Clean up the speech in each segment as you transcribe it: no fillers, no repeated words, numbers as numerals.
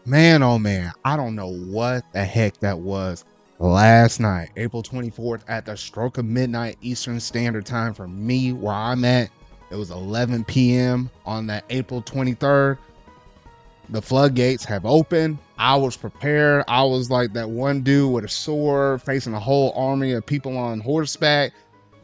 Man, oh man, I don't know what the heck that was. Last night, April 24th, at the stroke of midnight Eastern Standard Time for me, where I'm at, it was 11 p.m. on that April 23rd. The floodgates have opened. I was prepared. I was like that one dude with a sword facing a whole army of people on horseback.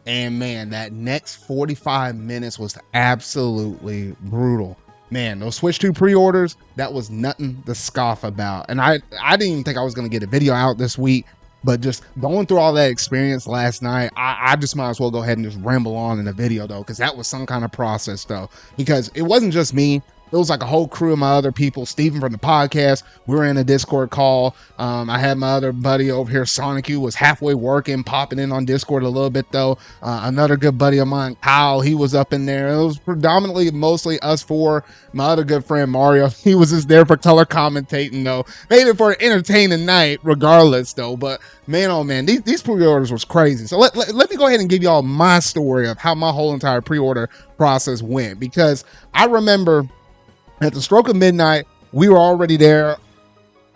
And man, that next 45 minutes was absolutely brutal. Man, those Switch 2 pre-orders, that was nothing to scoff about. And I didn't even think I was going to get a video out this week, but just going through all that experience last night, I just might as well go ahead and just ramble on in the video though, because that was some kind of process though. Because it wasn't just me. It was like a whole crew of my other people. Steven from the podcast, we were in a Discord call. I had my other buddy over here, Sonic, who was halfway working, popping in on Discord a little bit though. Another good buddy of mine, Kyle, he was up in there. It was predominantly mostly us four. My other good friend Mario, he was just there for color commentating though. Made it for an entertaining night regardless though. But man, oh man, these pre-orders was crazy. So let me go ahead and give y'all my story of how my whole entire pre-order process went, because I remember at the stroke of midnight, we were already there.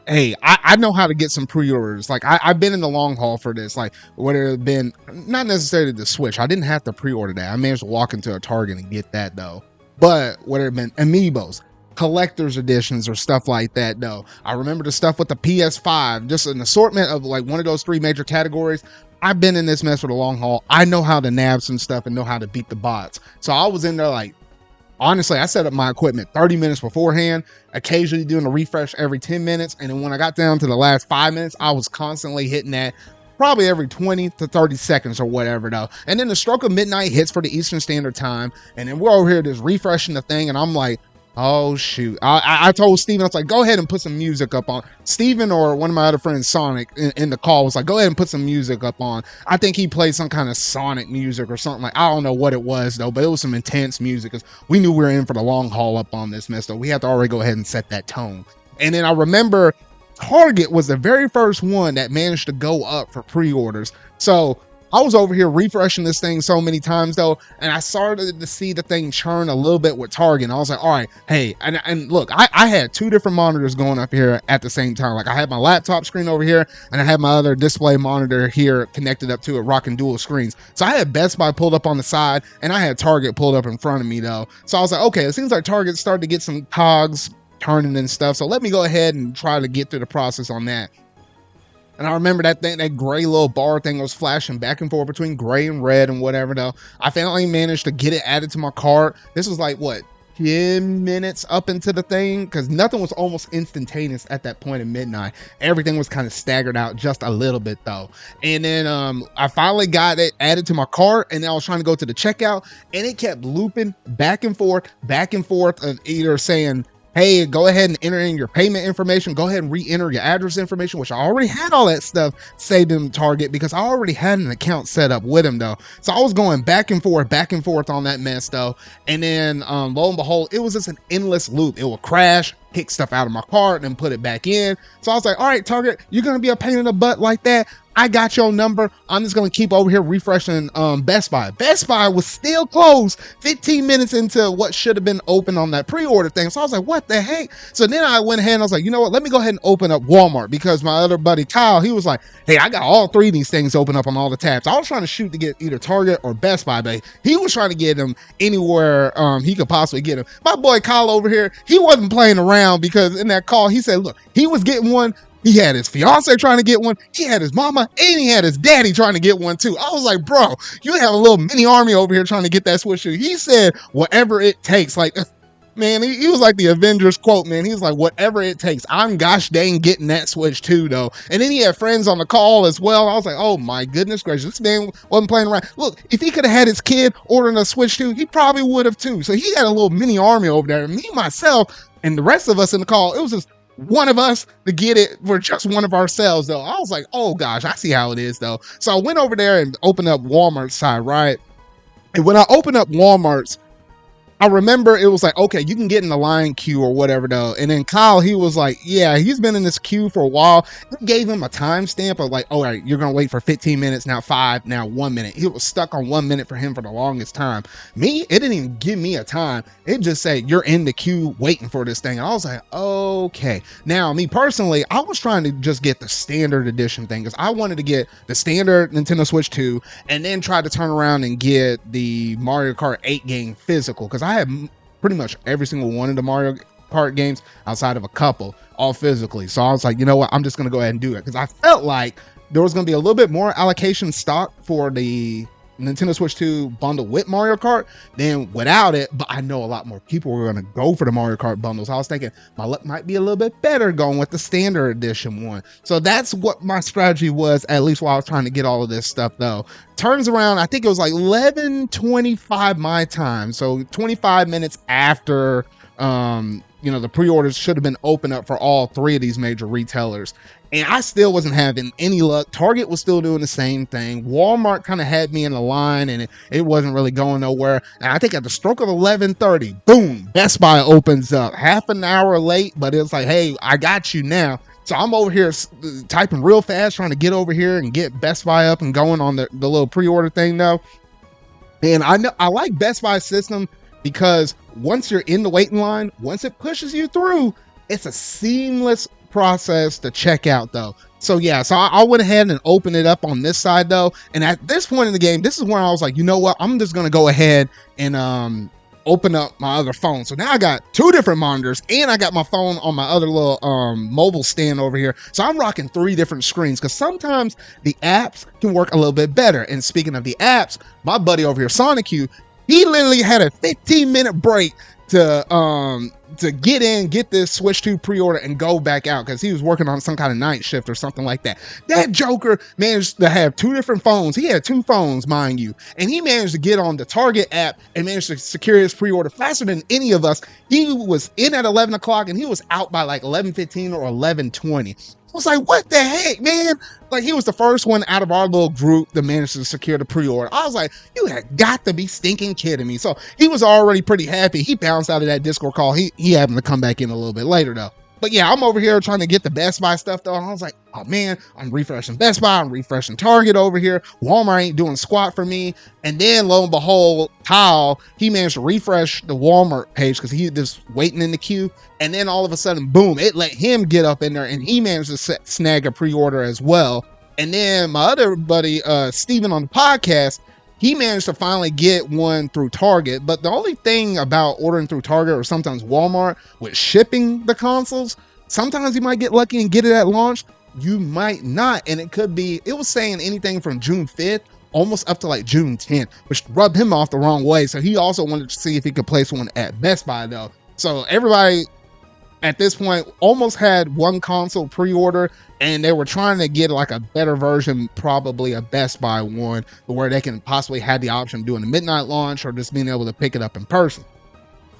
Hey, I know how to get some pre-orders. Like I've been in the long haul for this. Like whether it been not necessarily the Switch, I didn't have to pre-order that. I managed to walk into a Target and get that though. But whether it been amiibos, collector's editions, or stuff like that though. I remember the stuff with the PS5, just an assortment of like one of those three major categories. I've been in this mess for the long haul. I know how to nab some stuff and know how to beat the bots. So I was in there like, honestly, I set up my equipment 30 minutes beforehand, occasionally doing a refresh every 10 minutes. And then when I got down to the last 5 minutes, I was constantly hitting that probably every 20 to 30 seconds or whatever though. And then the stroke of midnight hits for the Eastern Standard Time. And then we're over here just refreshing the thing. And I'm like, oh shoot. I told Steven, I was like, go ahead and put some music up on. Steven or one of my other friends, Sonic, in the call was like, go ahead and put some music up on. I think he played some kind of Sonic music or something. Like, I don't know what it was though, but it was some intense music because we knew we were in for the long haul up on this mess though. We had to already go ahead and set that tone. And then I remember Target was the very first one that managed to go up for pre-orders. So I was over here refreshing this thing so many times though, and I started to see the thing churn a little bit with Target. And I was like, all right, hey, and look, I had two different monitors going up here at the same time. Like I had my laptop screen over here, and I had my other display monitor here connected up to it, rocking dual screens. So I had Best Buy pulled up on the side, and I had Target pulled up in front of me though. So I was like, okay, it seems like Target started to get some cogs turning and stuff. So let me go ahead and try to get through the process on that. And I remember that thing, that gray little bar thing was flashing back and forth between gray and red and whatever though. I finally managed to get it added to my cart. This was like, what, 10 minutes up into the thing? Because nothing was almost instantaneous at that point at midnight. Everything was kind of staggered out just a little bit though. And then I finally got it added to my cart, and then I was trying to go to the checkout, and it kept looping back and forth of either saying, hey, go ahead and enter in your payment information. Go ahead and re-enter your address information, which I already had all that stuff saved in Target because I already had an account set up with him though. So I was going back and forth on that mess though. And then lo and behold, it was just an endless loop. It would crash, kick stuff out of my cart, and put it back in. So I was like, all right, Target, you're going to be a pain in the butt like that? I got your number. I'm just going to keep over here refreshing Best Buy. Best Buy was still closed 15 minutes into what should have been open on that pre-order thing. So I was like, what the heck? So then I went ahead and I was like, you know what? Let me go ahead and open up Walmart, because my other buddy, Kyle, he was like, hey, I got all three of these things open up on all the tabs. I was trying to shoot to get either Target or Best Buy, but he was trying to get them anywhere he could possibly get them. My boy Kyle over here, he wasn't playing around, because in that call, he said, look, he was getting one. He had his fiance trying to get one. He had his mama, and he had his daddy trying to get one too. I was like, bro, you have a little mini army over here trying to get that Switch 2. He said, whatever it takes. Like, man, he was like the Avengers quote, man. He was like, whatever it takes. I'm gosh dang getting that Switch 2 though. And then he had friends on the call as well. I was like, oh my goodness gracious, this man wasn't playing around. Look, if he could have had his kid ordering a Switch 2, he probably would have too. So he had a little mini army over there. And me, myself, and the rest of us in the call, it was just one of us to get it for just one of ourselves though. I was like, oh gosh, I see how it is though. So I went over there and opened up Walmart's side, right? And when I opened up Walmart's, I remember it was like, okay, you can get in the line queue or whatever though. And then Kyle, he was like, yeah, he's been in this queue for a while. It gave him a timestamp of like, all right, you're gonna wait for 15 minutes, now 5, now 1 minute. He was stuck on 1 minute for him for the longest time. Me, it didn't even give me a time. It just said you're in the queue waiting for this thing. And I was like, okay. Now, me personally, I was trying to just get the standard edition thing because I wanted to get the standard Nintendo Switch 2 and then try to turn around and get the Mario Kart 8 game physical because I had pretty much every single one of the Mario Kart games outside of a couple, all physically. So I was like, you know what? I'm just going to go ahead and do it because I felt like there was going to be a little bit more allocation stock for the Nintendo Switch 2 bundle with Mario Kart than without it, but I know a lot more people were going to go for the Mario Kart bundles. I was thinking my luck might be a little bit better going with the standard edition one. So that's what my strategy was, at least while I was trying to get all of this stuff though. Turns around, I think it was like 11:25 my time, so 25 minutes after the pre-orders should have been open up for all 3 of these major retailers. And I still wasn't having any luck. Target was still doing the same thing. Walmart kind of had me in the line and it wasn't really going nowhere. And I think at the stroke of 11:30, boom, Best Buy opens up. Half an hour late, but it's like, hey, I got you now. So I'm over here typing real fast, trying to get over here and get Best Buy up and going on the little pre-order thing now. And I know I like Best Buy's system because once you're in the waiting line, once it pushes you through, it's a seamless process to check out though. So yeah, so I went ahead and opened it up on this side though. And at this point in the game, this is where I was like, you know what? I'm just going to go ahead and open up my other phone. So now I got 2 different monitors and I got my phone on my other little mobile stand over here. So I'm rocking 3 different screens because sometimes the apps can work a little bit better. And speaking of the apps, my buddy over here, Sonic Q, he literally had a 15-minute break to get this Switch 2 pre-order and go back out because he was working on some kind of night shift or something like that. That joker managed to have 2 different phones. He had 2 phones, mind you, and he managed to get on the Target app and managed to secure his pre-order faster than any of us. He was in at 11 o'clock and he was out by like 11:15 or 11:20. I was like, what the heck, man? Like, he was the first one out of our little group that managed to secure the pre-order. I was like, you had got to be stinking kidding me. So he was already pretty happy. He bounced out of that Discord call. He happened to come back in a little bit later, though. But yeah, I'm over here trying to get the Best Buy stuff, though. And I was like, oh, man, I'm refreshing Best Buy. I'm refreshing Target over here. Walmart ain't doing squat for me. And then, lo and behold, Kyle, he managed to refresh the Walmart page because he was waiting in the queue. And then all of a sudden, boom, it let him get up in there and he managed to snag a pre-order as well. And then my other buddy, Steven on the podcast, he managed to finally get one through Target. But the only thing about ordering through Target or sometimes Walmart with shipping the consoles, sometimes you might get lucky and get it at launch. You might not. And it was saying anything from June 5th almost up to like June 10th, which rubbed him off the wrong way. So he also wanted to see if he could place one at Best Buy though. So everybody at this point almost had one console pre-order and they were trying to get like a better version, probably a Best Buy one, where they can possibly have the option of doing a midnight launch or just being able to pick it up in person.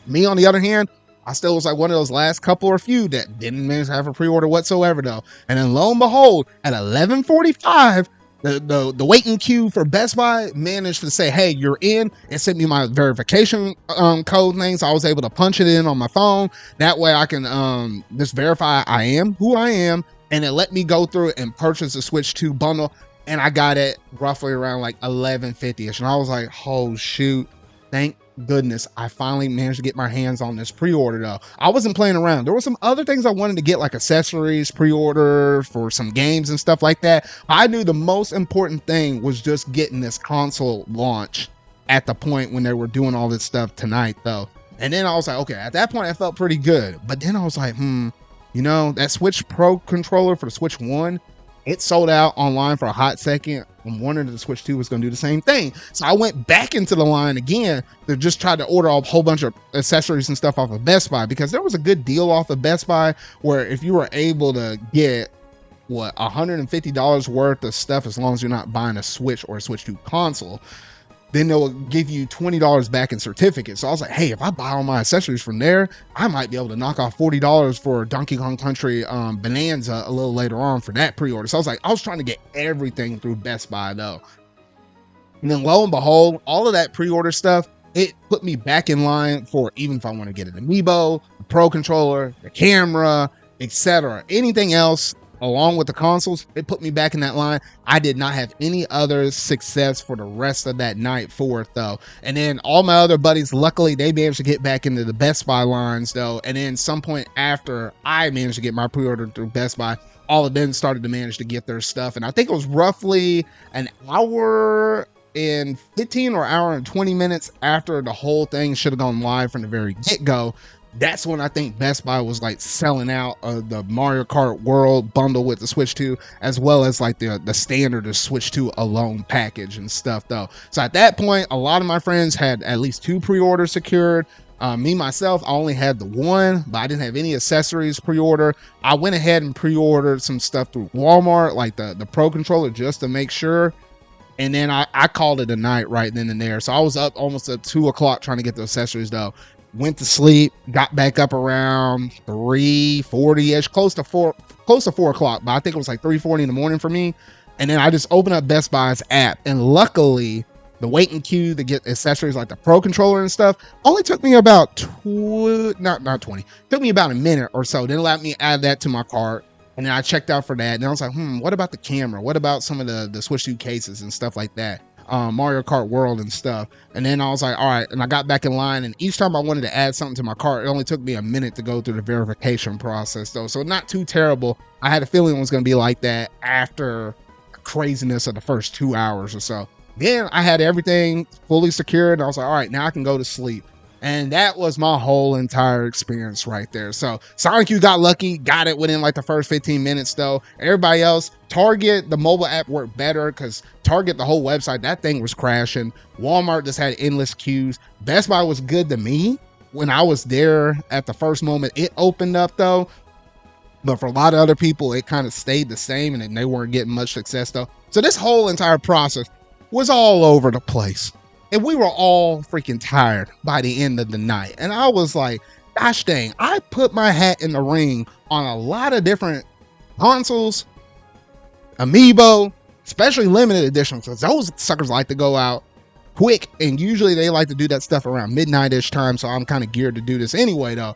Me, on the other hand, I still was like one of those last couple or few that didn't manage to have a pre-order whatsoever though. And then lo and behold, at 11:45, the waiting queue for Best Buy managed to say, hey, you're in. It sent me my verification code thing, so I was able to punch it in on my phone. That way I can just verify I am who I am, and it let me go through and purchase the Switch 2 bundle, and I got it roughly around like 11:50ish, and I was like, oh shoot, thank goodness I finally managed to get my hands on this pre-order though. I wasn't playing around. There were some other things I wanted to get, like accessories, pre-order for some games and stuff like that. I knew the most important thing was just getting this console launch at the point when they were doing all this stuff tonight though. And then I was like, okay, at that point I felt pretty good. But then I was like, that Switch Pro controller for the Switch 1, it sold out online for a hot second. I'm wondering if the Switch 2 was going to do the same thing. So I went back into the line again to just try to order a whole bunch of accessories and stuff off of Best Buy, because there was a good deal off of Best Buy where if you were able to get $150 worth of stuff, as long as you're not buying a Switch or a Switch 2 console, then they'll give you $20 back in certificates. So I was like, hey, if I buy all my accessories from there, I might be able to knock off $40 for Donkey Kong Country Bonanza a little later on for that pre-order. So I was trying to get everything through Best Buy though. And then lo and behold, all of that pre-order stuff it put me back in line for even if I want to get an amiibo, a pro controller, the camera, etc. Anything else along with the consoles, it put me back in that line. I did not have any other success for the rest of that night for it though. And then all my other buddies, luckily they managed to get back into the Best Buy lines though. And then some point after I managed to get my pre-order through Best Buy, all of them started to manage to get their stuff. And I think it was roughly an hour and 15 or hour and 20 minutes after the whole thing should have gone live from the very get-go. That's when I think Best Buy was like selling out the Mario Kart World bundle with the Switch 2, as well as like the standard of Switch 2 alone package and stuff though. So at that point, a lot of my friends had at least 2 pre-orders secured. Me myself, I only had the one, but I didn't have any accessories pre-order. I went ahead and pre-ordered some stuff through Walmart, like the Pro controller, just to make sure. And then I called it a night right then and there. So I was up almost at 2 o'clock trying to get the accessories though. Went to sleep, got back up around 3:40ish, close to 4 o'clock, but I think it was like 3:40 in the morning for me. And then I just opened up Best Buy's app, and luckily the waiting queue to get accessories like the Pro controller and stuff only took me about not 20, took me about a minute or so. Then let me add that to my cart. And then I checked out for that. And I was like, what about the camera? What about some of the Switch 2 cases and stuff like that? Mario Kart World and stuff. And then I was like, all right. And I got back in line. And each time I wanted to add something to my cart, it only took me a minute to go through the verification process though. So not too terrible. I had a feeling it was going to be like that after the craziness of the first 2 hours or so. Then I had everything fully secured. And I was like, all right, now I can go to sleep. And that was my whole entire experience right there. So Sonic U got lucky, got it within like the first 15 minutes though. Everybody else, Target, the mobile app worked better because Target, the whole website, that thing was crashing. Walmart just had endless queues. Best Buy was good to me when I was there at the first moment it opened up though. But for a lot of other people, it kind of stayed the same and they weren't getting much success though. So this whole entire process was all over the place. And we were all freaking tired by the end of the night. And I was like, gosh dang, I put my hat in the ring on a lot of different consoles, amiibo, especially limited editions, because those suckers like to go out quick. And usually they like to do that stuff around midnight-ish time. So I'm kind of geared to do this anyway, though.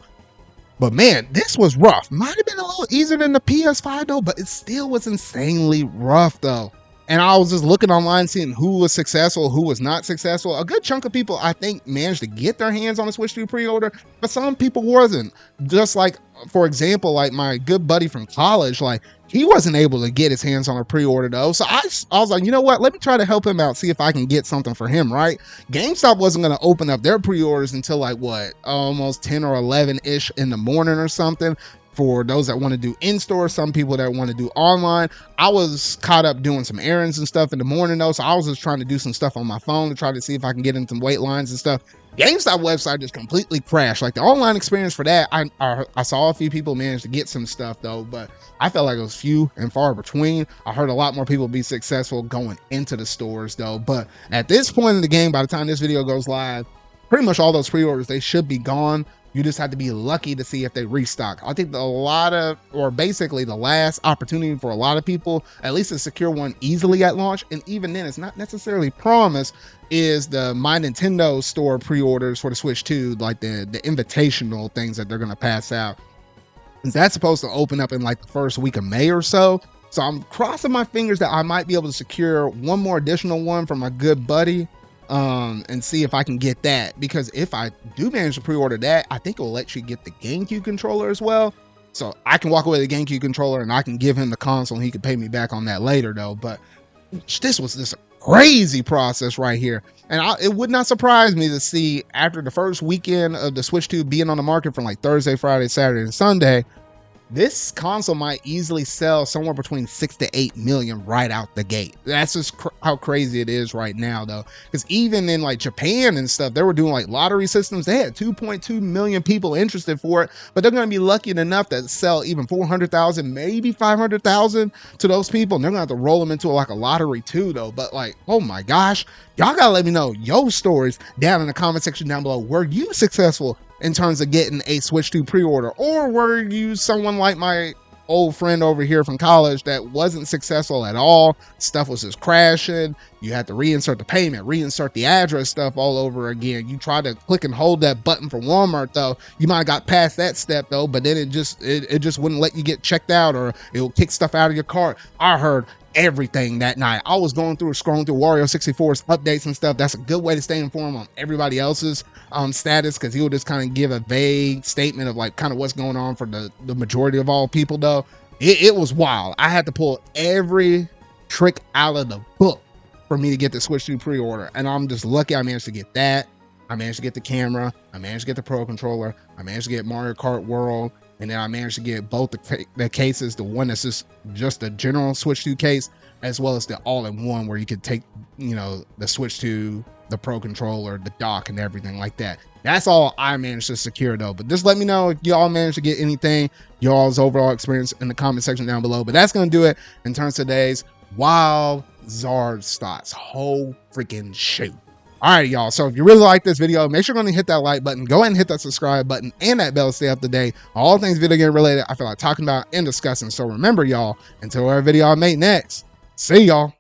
But man, this was rough. Might have been a little easier than the PS5, though, but it still was insanely rough, though. And I was just looking online, seeing who was successful, who was not successful. A good chunk of people, I think, managed to get their hands on a Switch 2 pre-order, but some people wasn't. Just like, for example, like my good buddy from college, like he wasn't able to get his hands on a pre-order though. So I was like, you know what? Let me try to help him out, see if I can get something for him, right? GameStop wasn't going to open up their pre-orders until like what, almost 10 or 11-ish in the morning or something. For those that want to do in-store, some people that want to do online. I was caught up doing some errands and stuff in the morning though, so I was just trying to do some stuff on my phone to try to see if I can get in some wait lines and stuff. GameStop website just completely crashed. Like the online experience for that, I saw a few people manage to get some stuff though, but I felt like it was few and far between. I heard a lot more people be successful going into the stores though, but at this point in the game, by the time this video goes live, pretty much all those pre-orders, they should be gone. You just have to be lucky to see if they restock. I think basically the last opportunity for a lot of people, at least to secure one easily at launch, and even then it's not necessarily promised, is the My Nintendo store pre-orders for the Switch 2, like the invitational things that they're gonna pass out. That's supposed to open up in like the first week of May or so. So I'm crossing my fingers that I might be able to secure one more additional one from my good buddy. And see if I can get that, because if I do manage to pre-order that, I think it will let you get the GameCube controller as well, so I can walk away with the GameCube controller and I can give him the console and he can pay me back on that later though. But this was just a crazy process right here, and it would not surprise me to see after the first weekend of the Switch 2 being on the market from like Thursday, Friday, Saturday, and Sunday, this console might easily sell somewhere between 6 to 8 million right out the gate. That's just how crazy it is right now though, because even in like Japan and stuff, they were doing like lottery systems. They had 2.2 million people interested for it, but they're going to be lucky enough to sell even 400,000, maybe 500,000 to those people, and they're going to have to roll them into like a lottery too though. But like, oh my gosh, y'all gotta let me know your stories down in the comment section down below. Were you successful in terms of getting a Switch 2 pre-order, or were you someone like my old friend over here from college that wasn't successful at all. Stuff was just crashing. You had to reinsert the payment, reinsert the address stuff all over again. You tried to click and hold that button for Walmart though. You might have got past that step though, but then it just wouldn't let you get checked out, or it will kick stuff out of your cart. I heard everything that night. I was going through scrolling through Wario 64's updates and stuff. That's a good way to stay informed on everybody else's status, because he will just kind of give a vague statement of like kind of what's going on for the majority of all people though. It was wild. I had to pull every trick out of the book for me to get the Switch 2 pre-order, and I'm just lucky I managed to get that. I managed to get the camera, I managed to get the Pro Controller, I managed to get Mario Kart World, and then I managed to get both the cases, the one that's just a general Switch 2 case, as well as the all-in-one where you could take, you know, the Switch 2, the Pro Controller, the dock, and everything like that. That's all I managed to secure though. But just let me know if y'all managed to get anything, y'all's overall experience in the comment section down below. But that's gonna do it in terms of today's Wild Zard's thoughts. Whole freaking shoot. All right, y'all. So if you really like this video, make sure you're going to hit that like button. Go ahead and hit that subscribe button and that bell to stay up to date on all things video game related I feel like talking about and discussing. So remember, y'all, until our video I make next, see y'all.